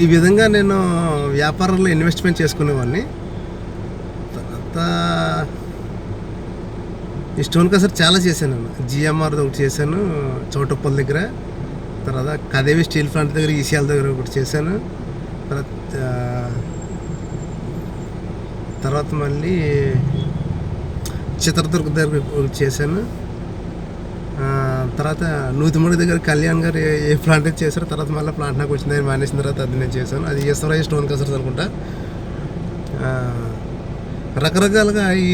ఈ విధంగా నేను వ్యాపారంలో ఇన్వెస్ట్మెంట్ చేసుకునేవాడిని. తర్వాత ఈ స్టోన్ కసర్ చాలా చేశాను నేను. జిఎంఆర్ ఒకటి చేశాను చౌటుప్పల్ దగ్గర. తర్వాత కదేవి స్టీల్ ప్లాంట్ దగ్గర, ఈసీఎల్ దగ్గర ఒకటి చేశాను. తర్వాత మళ్ళీ చిత్రదుర్గ దగ్గర ఒకటి చేశాను. తర్వాత నూతిమూడి దగ్గర కళ్యాణ్ గారు ఏ ప్లాంట్ అయితే చేశారో తర్వాత మళ్ళీ ప్లాంట్ నాకు వచ్చింది, ఆయన మానేసిన తర్వాత అది నేను చేశాను. అది ఈశ్వరయ్య స్టోన్ కసర్స్ అనుకుంటా. రకరకాలుగా ఈ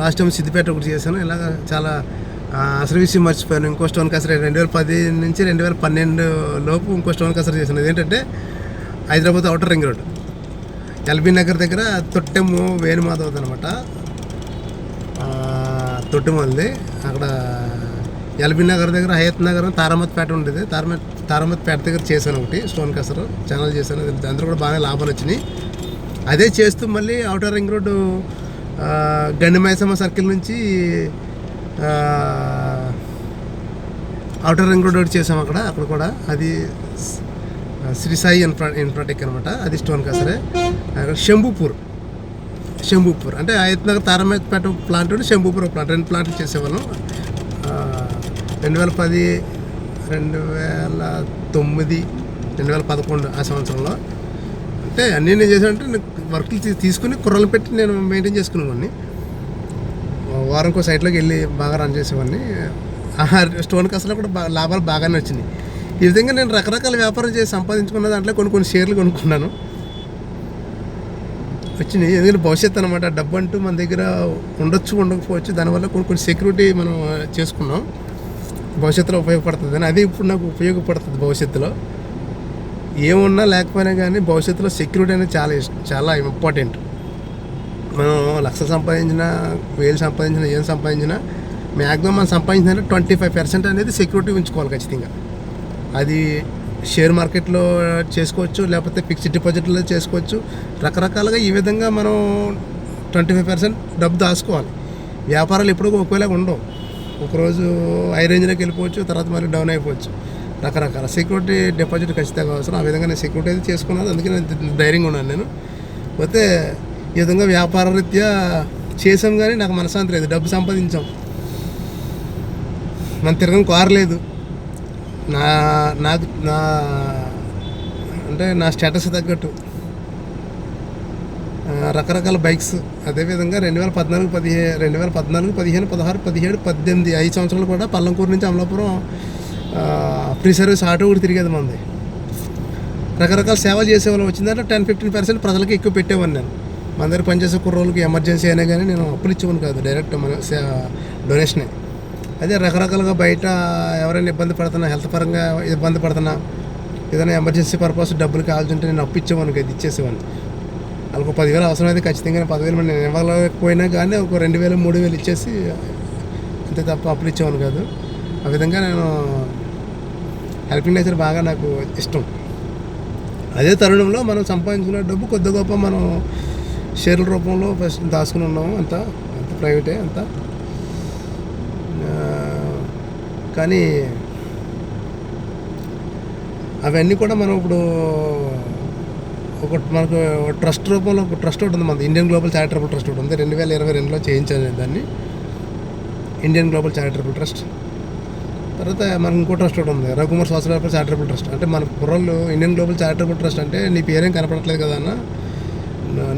లాస్ట్ టైం సిద్దిపేట ఒకటి చేశాను. ఇలాగ చాలా అసలు విషయం మర్చిపోయాను. ఇంకో స్టోన్ కసర్ 2010 నుంచి 2012 లోపు ఇంకో స్టోన్ కసర్ చేశాను. అదేంటంటే Hyderabad outer ring road LB Nagar దగ్గర తొట్టెము వేణుమాధవ్ అనమాట. తొట్టెమల్ది అక్కడ ఎల్బీ నగర్ దగ్గర హయత్ నగర్ తారామత్పేట ఉండేది. తారామత్పేట దగ్గర చేశాను ఒకటి స్టోన్ కసర్ ఛానల్ చేశాను. దాంట్లో కూడా బాగా లాభాలు వచ్చినాయి. అదే చేస్తూ మళ్ళీ outer ring road Gandimaisamma circle నుంచి ఔటర్ రింగ్ రోడ్ ఒకటి చేసాం అక్కడ కూడా. అది శ్రీ సాయి ఇన్ఫ్రాటెక్ అనమాట. అది స్టోన్ కసరే. శంభూపూర్ అంటే హయత్ నగర్ తారామత్పేట ప్లాంట్, శంభూపూర్ ప్లాంట్, 2 ప్లాంట్లు చేసేవాళ్ళం. 2010, 2009, 2011 ఆ సంవత్సరంలో. అంటే అన్నీ నేను చేశానంటే వర్క్లు తీసుకుని కుర్రలు పెట్టి నేను మెయింటైన్ చేసుకునేవాడిని. వారంకో సైట్లోకి వెళ్ళి బాగా రన్ చేసేవాడిని. స్టోన్ కసర్లో కూడా లాభాలు బాగానే వచ్చినాయి. ఈ విధంగా నేను రకరకాల వ్యాపారం చేసి సంపాదించుకున్న దాంట్లో కొన్ని షేర్లు కొనుక్కున్నాను, వచ్చినాయి. ఎందుకంటే భవిష్యత్తు అనమాట. డబ్బు అంటూ మన దగ్గర ఉండొచ్చు, ఉండకపోవచ్చు. దానివల్ల కొన్ని సెక్యూరిటీ మనం చేసుకున్నాం, భవిష్యత్తులో ఉపయోగపడుతుంది అని. అది ఇప్పుడు నాకు ఉపయోగపడుతుంది భవిష్యత్తులో. ఏమున్నా లేకపోయినా కానీ భవిష్యత్తులో సెక్యూరిటీ అనేది చాలా ఇంపార్టెంట్. మనం లక్షలు సంపాదించినా, 1000 సంపాదించినా, ఏం సంపాదించినా మ్యాక్సిమం మనం సంపాదించిన 25% అనేది సెక్యూరిటీ ఉంచుకోవాలి ఖచ్చితంగా. అది షేర్ మార్కెట్లో చేసుకోవచ్చు, లేకపోతే ఫిక్స్డ్ డిపాజిట్లో చేసుకోవచ్చు. రకరకాలుగా ఈ విధంగా మనం 25% డబ్బు దాచుకోవాలి. వ్యాపారాలు ఎప్పుడూ ఒకవేళగా ఉండవు. ఒకరోజు హై రేంజ్లోకి వెళ్ళిపోవచ్చు, తర్వాత మళ్ళీ డౌన్ అయిపోవచ్చు. రకరకాల సెక్యూరిటీ డిపాజిట్ ఖచ్చితంగా అవసరం. ఆ విధంగా నేను సెక్యూరిటీ అయితే చేసుకున్నాను. అందుకే నేను ధైర్యంగా ఉన్నాను. నేను పోతే ఈ విధంగా వ్యాపార రీత్యా చేసాం, కానీ నాకు మనశ్శాంతి లేదు. డబ్బు సంపాదించాం, మనం తిరగని కారు లేదు. నాకు అంటే నా స్టేటస్ తగ్గట్టు రకరకాల బైక్స్. అదేవిధంగా 2014, 15, 16, 17, 18 5 సంవత్సరాలు కూడా పల్లంకూరు నుంచి అమలాపురం ఫ్రీ సర్వీస్ ఆటో కూడా తిరిగేది మంది. రకరకాల సేవలు చేసేవాళ్ళం. వచ్చిందంటే 10-15% ప్రజలకి ఎక్కువ పెట్టేవాడిని నేను. మన దగ్గర పనిచేసే కుర్రోళ్ళకి ఎమర్జెన్సీ అయినా కానీ నేను అప్పులు ఇచ్చేవాను కాదు, డైరెక్ట్ మన డొనేషనే. అదే రకరకాలుగా బయట ఎవరైనా ఇబ్బంది పడుతున్నా, హెల్త్ పరంగా ఇబ్బంది పడుతున్నా, ఏదైనా ఎమర్జెన్సీ పర్పస్ డబ్బులు కావాల్సింటే నేను అప్పు ఇచ్చేవాను కదా, ఇచ్చేసేవాడిని. వాళ్ళకు 10,000 అవసరమైతే ఖచ్చితంగా 10,000 నేను ఇవ్వలేకపోయినా కానీ ఒక 2,000, 3,000 ఇచ్చేసి అంతే తప్ప అప్పులు ఇచ్చేవాను కాదు. ఆ విధంగా నేను హెల్పింగ్ నేచర్ బాగా నాకు ఇష్టం. అదే తరుణంలో మనం సంపాదించుకున్న డబ్బు కొద్ది గొప్ప మనం షేర్ల రూపంలో ఫస్ట్ దాచుకుని ఉన్నాము. అంత ప్రైవేటే అంతా. కానీ అవన్నీ కూడా మనం ఇప్పుడు మనకు ట్రస్ట్ రూపంలో ఒక ట్రస్ట్ ఒకటి ఉంది. మనది ఇండియన్ గ్లోబల్ చారిటబుల్ ట్రస్ట్ ఒకటి ఉంది. 2022లో చేయించాను దాన్ని, ఇండియన్ గ్లోబల్ చారిటబుల్ ట్రస్ట్. తర్వాత మనకు ఇంకో ట్రస్ట్ ఒకటి ఉంది, Raghukumar social welfare charitable trust. అంటే మన కుర్రోళ్ళు ఇండియన్ గ్లోబల్ చారిటబుల్ ట్రస్ట్ అంటే నీ పేరేం కనపడట్లేదు కదా అన్న,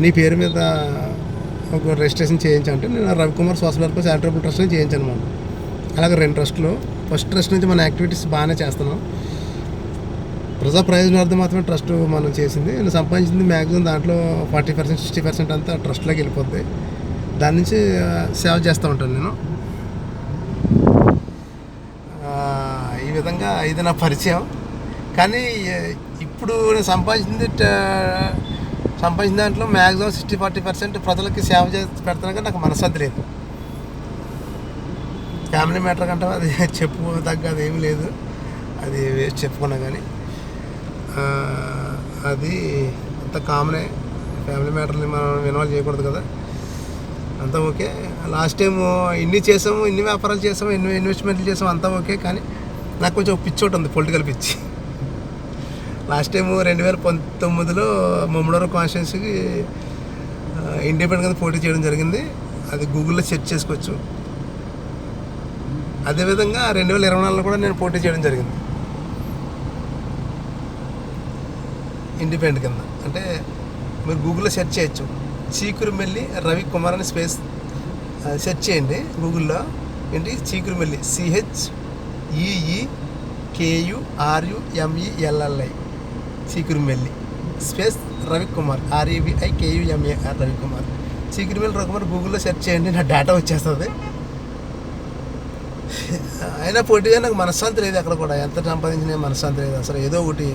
నీ పేరు మీద ఒక రిజిస్ట్రేషన్ చేయించంటే నేను రవికుమార్ సోషల్ వెల్ఫేర్ చారిటబుల్ ట్రస్ట్ని చేయించాను మనం. అలాగే 2 ట్రస్టులు. ఫస్ట్ ట్రస్ట్ నుంచి మన యాక్టివిటీస్ బాగానే చేస్తున్నాం. ప్రజా ప్రయోజనార్థం మాత్రమే ట్రస్ట్ మనం చేసింది. నేను సంపాదించింది మ్యాక్సిమం దాంట్లో 40%, 60% అంతా ట్రస్ట్లోకి వెళ్ళిపోద్ది. దాని నుంచి సేవ చేస్తూ ఉంటాను నేను. ఈ విధంగా ఇది నా పరిచయం. కానీ ఇప్పుడు నేను సంపాదించిన దాంట్లో మ్యాక్సిమం 60-40% ప్రజలకి సేవ చేసి పెడుతున్నా, నాకు మనశ్శాంతి లేదు. ఫ్యామిలీ మ్యాటర్ కంటే అది చెప్పుకోదగ్గ అదేమీ లేదు, అది వేస్ట్ చెప్పుకున్నా. కానీ అది అంత కామనే. ఫ్యామిలీ మ్యాటర్ని మనం ఇన్వాల్వ్ చేయకూడదు కదా, అంతా ఓకే. లాస్ట్ టైం ఇన్ని చేసాము, ఇన్ని వ్యాపారాలు చేసాము, ఎన్ని ఇన్వెస్ట్మెంట్లు చేసాము, అంతా ఓకే. కానీ నాకు కొంచెం పిచ్చి ఒకటి ఉంది, పొలిటికల్ పిచ్చి. లాస్ట్ టైం 2019లో ముమ్మడవరం కాన్స్టిట్యున్సీకి ఇండిపెండెంట్గా పోటీ చేయడం జరిగింది. అది గూగుల్లో సెర్చ్ చేసుకోవచ్చు. అదేవిధంగా 2024లో కూడా నేను పోటీ చేయడం జరిగింది ఇండిపెండెంట్ కింద. అంటే మీరు గూగుల్లో సెర్చ్ చేయొచ్చు. చీకురుమెల్లి రవికుమార్ అని స్పేస్ సెర్చ్ చేయండి గూగుల్లో. ఏంటి Cheekurumelli, CHEEKURUMELLI Cheekurumelli space Ravikumar, REVIKUMAR Ravikumar. Cheekurumelli Ravikumar గూగుల్లో సెర్చ్ చేయండి, నా డేటా వచ్చేస్తుంది. అయినా పోటీగా నాకు మనశ్శాంతి లేదు. అక్కడ కూడా ఎంత సంపాదించిన మనశ్శాంతి లేదు అసలు. ఏదో ఒకటి.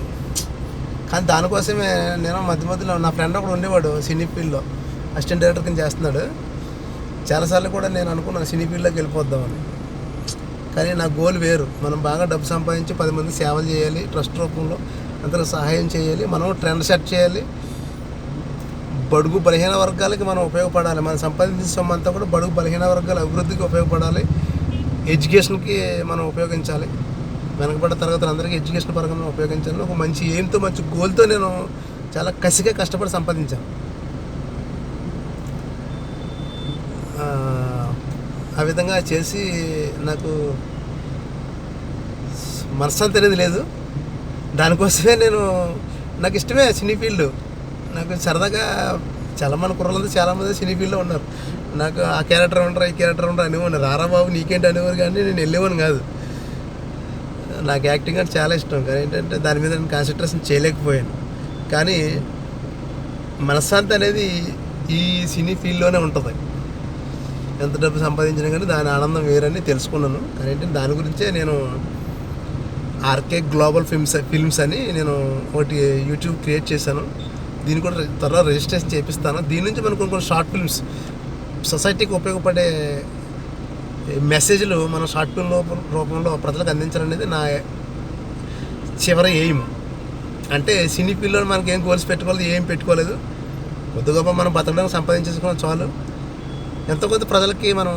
కానీ దానికోసమే నేను మధ్యలో నా ఫ్రెండ్ ఒకడు ఉండేవాడు సినీ ఫీల్డ్లో, అసిస్టెంట్ డైరెక్టర్ కింద చేస్తున్నాడు. చాలాసార్లు కూడా నేను అనుకున్నాను సినీ ఫీల్డ్లోకి వెళ్ళిపోద్దామని. కానీ నా గోల్ వేరు. మనం బాగా డబ్బు సంపాదించి 10 మంది సేవలు చేయాలి, ట్రస్ట్ రూపంలో అందరూ సహాయం చేయాలి, మనం ట్రెండ్ సెట్ చేయాలి, బడుగు బలహీన వర్గాలకి మనం ఉపయోగపడాలి. మనం సంపాదించిన సొమ్ము అంతా కూడా బడుగు బలహీన వర్గాల అభివృద్ధికి ఉపయోగపడాలి, ఎడ్యుకేషన్కి మనం ఉపయోగించాలి. వెనకబడ్డ తరగతులందరికీ ఎడ్యుకేషన్ పరంగా ఉపయోగించాలి. ఒక మంచి ఎయిమ్తో, మంచి గోల్తో నేను చాలా కసిగా కష్టపడి సంపాదించాను. ఆ విధంగా చేసి నాకు మనశ్శాంతి అనేది లేదు. దానికోసమే నాకు ఇష్టమే సినీ ఫీల్డ్. నాకు సరదాగా చాలామంది కుర్రలంతా చాలామంది సినీ ఫీల్డ్లో ఉన్నారు. నాకు ఆ క్యారెక్టర్ ఉంటారు, ఈ క్యారెక్టర్ ఉంటారు అనేవాడిని. రారా బాబు నీకేంటి అనేవారు, కానీ నేను వెళ్ళేవాడిని కాదు. నాకు యాక్టింగ్ అంటే చాలా ఇష్టం, కానీ ఏంటంటే దాని మీద నేను కాన్సన్ట్రేషన్ చేయలేకపోయాను. కానీ మనశ్శాంతి అనేది ఈ సినీ ఫీల్డ్లోనే ఉంటుంది. ఎంత డబ్బు సంపాదించినా కానీ దాని ఆనందం వేరని తెలుసుకున్నాను. కానీ ఏంటంటే దాని గురించే నేను ఆర్కే గ్లోబల్ ఫిల్మ్స్ అని నేను ఒకటి యూట్యూబ్ క్రియేట్ చేశాను. దీన్ని కూడా త్వరలో రిజిస్ట్రేషన్ చేపిస్తాను. దీని నుంచి మనం కొన్ని షార్ట్ ఫిల్మ్స్, సొసైటీకి ఉపయోగపడే మెసేజ్లు మనం షార్ట్ ఫిల్మ్ రూపంలో ప్రజలకు అందించాలనేది నా చివరి ఎయిమ్. అంటే సినీ ఫీల్డ్లో మనకి ఏం గోల్స్ పెట్టుకోలేదు, ఏం పెట్టుకోలేదు. కొద్ది గొప్ప మనం బతకడానికి సంపాదించేసుకున్నాం చాలు. ఎంతో కొంత ప్రజలకి మనం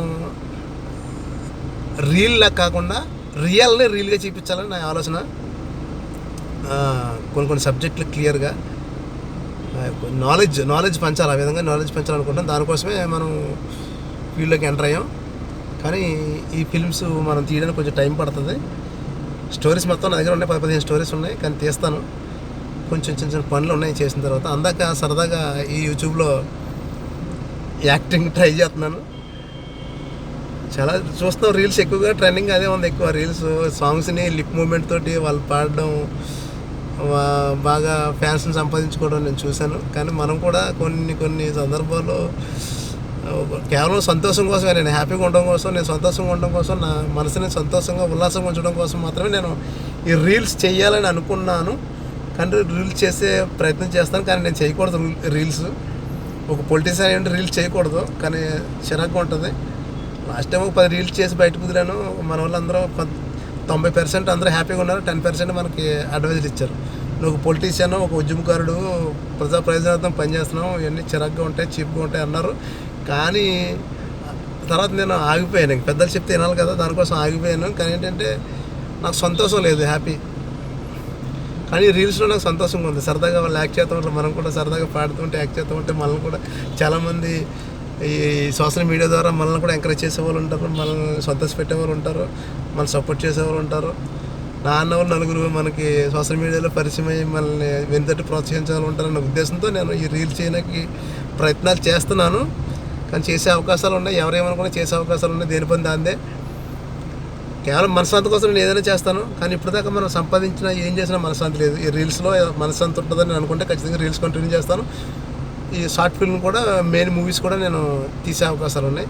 రీల్లా కాకుండా రియల్ని రీల్గా చూపించాలని నా ఆలోచన. కొన్ని సబ్జెక్టులు క్లియర్గా నాలెడ్జ్ పంచాలి. ఆ విధంగా నాలెడ్జ్ పెంచాలనుకుంటాం. దానికోసమే మనం ఫీల్డ్లోకి ఎంటర్ అయ్యాం. కానీ ఈ ఫిల్మ్స్ మనం తీయడానికి కొంచెం టైం పడుతుంది. స్టోరీస్ మొత్తం నా దగ్గర ఉన్నాయి, 10-15 స్టోరీస్ ఉన్నాయి. కానీ తీస్తాను. కొంచెం చిన్న పనులు ఉన్నాయి చేసిన తర్వాత. అందాక సరదాగా ఈ యూట్యూబ్లో యాక్టింగ్ ట్రై చేస్తున్నాను. చాలా చూస్తున్నాం, రీల్స్ ఎక్కువగా ట్రెండింగ్ అదే ఉంది. ఎక్కువ రీల్స్ సాంగ్స్ని లిప్ మూమెంట్ తోటి వాళ్ళు పాడడం, బాగా ఫ్యాన్స్ని సంపాదించుకోవడం నేను చూశాను. కానీ మనం కూడా కొన్ని సందర్భాల్లో కేవలం సంతోషం కోసమే, నేను హ్యాపీగా ఉండడం కోసం, నేను సంతోషంగా ఉండడం కోసం, నా మనసుని సంతోషంగా ఉల్లాసంగా ఉంచడం కోసం మాత్రమే నేను ఈ రీల్స్ చేయాలని అనుకున్నాను. కానీ రీల్స్ చేసే ప్రయత్నం చేస్తాను. కానీ నేను చేయకూడదు రీల్స్. ఒక పొలిటీషియన్ ఏంటి రీల్స్ చేయకూడదు, కానీ చిరాకుగా ఉంటుంది. లాస్ట్ టైం ఒక 10 రీల్స్ చేసి బయట కుదిరాను. మన వాళ్ళందరూ 90% అందరూ హ్యాపీగా ఉన్నారు, 10% మనకి అడ్వైజులు ఇచ్చారు. నువ్వు ఒక పొలిటీషియన్, ఒక ఉద్యమకారుడు, ప్రజా ప్రయోజనార్థం పనిచేస్తున్నావు, ఇవన్నీ చిరాకుగా ఉంటాయి, చీప్గా ఉంటాయి అన్నారు. కానీ తర్వాత నేను ఆగిపోయాను. పెద్దలు చెప్తే వినాలి కదా, దానికోసం ఆగిపోయాను. కానీ ఏంటంటే నాకు సంతోషం లేదు, హ్యాపీ. కానీ రీల్స్లో నాకు సంతోషంగా ఉంది. సరదాగా వాళ్ళు యాక్ట్ చేస్తూ ఉంటారు, మనం కూడా సరదాగా పాడుతుంటే యాక్ట్ చేస్తూ ఉంటే మనల్ని కూడా చాలామంది ఈ సోషల్ మీడియా ద్వారా మనల్ని కూడా ఎంకరేజ్ చేసేవాళ్ళు ఉంటారు, మనల్ని సంతోష పెట్టేవాళ్ళు ఉంటారు, మనల్ని సపోర్ట్ చేసేవాళ్ళు ఉంటారు. నా అన్నవాళ్ళు నలుగురు మనకి సోషల్ మీడియాలో పరిచయం అయ్యి మనల్ని వెనుతట్టి ప్రోత్సహించాలని ఉంటారన్న ఉద్దేశంతో నేను ఈ రీల్స్ చేయడానికి ప్రయత్నాలు చేస్తున్నాను. కానీ చేసే అవకాశాలు ఉన్నాయి, ఎవరేమనుకున్నా చేసే అవకాశాలు ఉన్నాయి. దేని పని దాందే. కేవలం మనశ్శాంతి కోసం నేను ఏదైనా చేస్తాను. కానీ ఇప్పటిదాకా మనం సంపాదించినా ఏం చేసినా మనశ్శాంతి లేదు. ఈ రీల్స్లో మనశ్శాంతి ఉంటుందని నేను అనుకుంటే ఖచ్చితంగా రీల్స్ కంటిన్యూ చేస్తాను. ఈ షార్ట్ ఫిల్మ్ కూడా, మెయిన్ మూవీస్ కూడా నేను తీసే అవకాశాలు ఉన్నాయి.